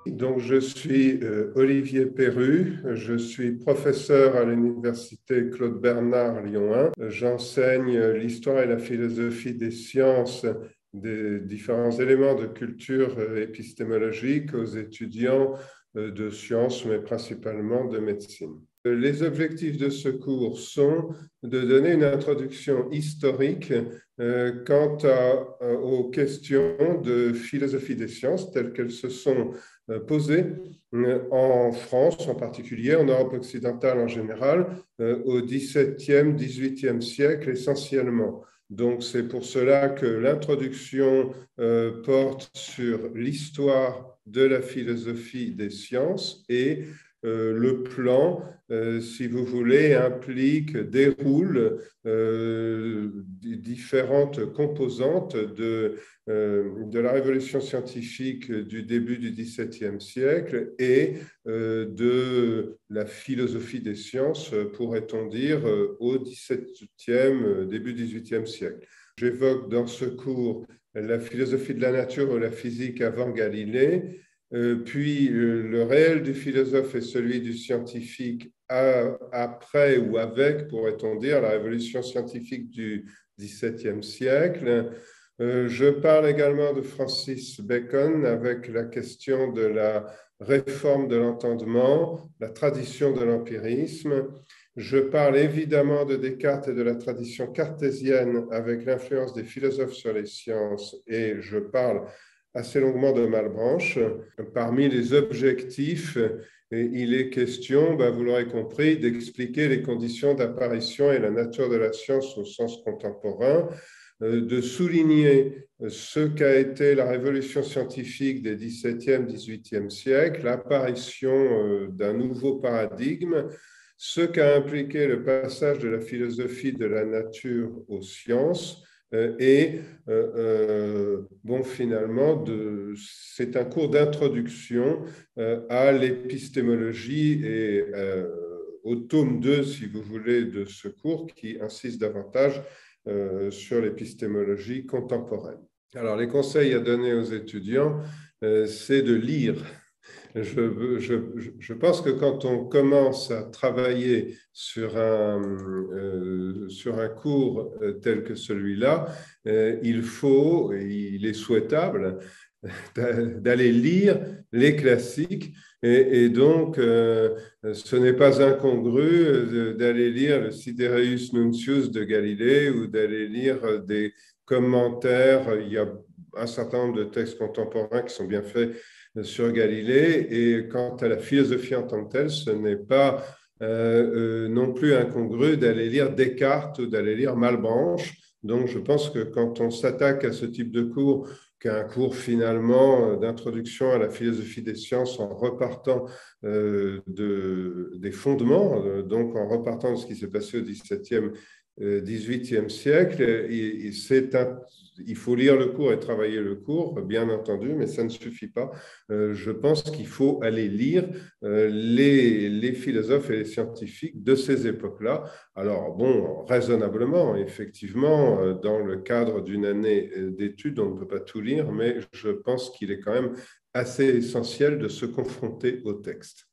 Donc, je suis Olivier Perru, je suis professeur à l'université Claude Bernard Lyon 1. J'enseigne l'histoire et la philosophie des sciences, des différents éléments de culture épistémologique aux étudiants de sciences, mais principalement de médecine. Les objectifs de ce cours sont de donner une introduction historique quant aux questions de philosophie des sciences telles qu'elles se sont posées en France en particulier, en Europe occidentale en général, au XVIIe, XVIIIe siècle essentiellement. Donc c'est pour cela que l'introduction porte sur l'histoire de la philosophie des sciences et le plan, si vous voulez, déroule différentes composantes de la révolution scientifique du début du XVIIe siècle et de la philosophie des sciences, pourrait-on dire, au XVIIe, début XVIIIe siècle. J'évoque dans ce cours la philosophie de la nature ou la physique avant Galilée, puis le réel du philosophe et celui du scientifique après ou avec, pourrait-on dire, la révolution scientifique du XVIIe siècle. Je parle également de Francis Bacon avec la question de la réforme de l'entendement, la tradition de l'empirisme. Je parle évidemment de Descartes et de la tradition cartésienne avec l'influence des philosophes sur les sciences, et je parle assez longuement de Malebranche. Parmi les objectifs, il est question, vous l'aurez compris, d'expliquer les conditions d'apparition et la nature de la science au sens contemporain, de souligner ce qu'a été la révolution scientifique des XVIIe, XVIIIe siècles, l'apparition d'un nouveau paradigme, ce qu'a impliqué le passage de la philosophie de la nature aux sciences, finalement, c'est un cours d'introduction à l'épistémologie et au tome 2, si vous voulez, de ce cours qui insiste davantage sur l'épistémologie contemporaine. Alors, les conseils à donner aux étudiants, c'est de lire. Je pense que quand on commence à travailler sur un cours tel que celui-là, il est souhaitable d'aller lire les classiques et donc ce n'est pas incongru d'aller lire le Sidereus Nuncius de Galilée ou d'aller lire des commentaires. Il y a un certain nombre de textes contemporains qui sont bien faits sur Galilée, et quant à la philosophie en tant que telle, ce n'est pas non plus incongru d'aller lire Descartes ou d'aller lire Malebranche. Donc je pense que quand on s'attaque à ce type de cours, qu'un cours finalement d'introduction à la philosophie des sciences en repartant des fondements, donc en repartant de ce qui s'est passé au XVIIe, XVIIIe siècle, il faut lire le cours et travailler le cours, bien entendu, mais ça ne suffit pas. Je pense qu'il faut aller lire les philosophes et les scientifiques de ces époques-là. Alors, raisonnablement, effectivement, dans le cadre d'une année d'études, on ne peut pas tout lire, mais je pense qu'il est quand même assez essentiel de se confronter au texte.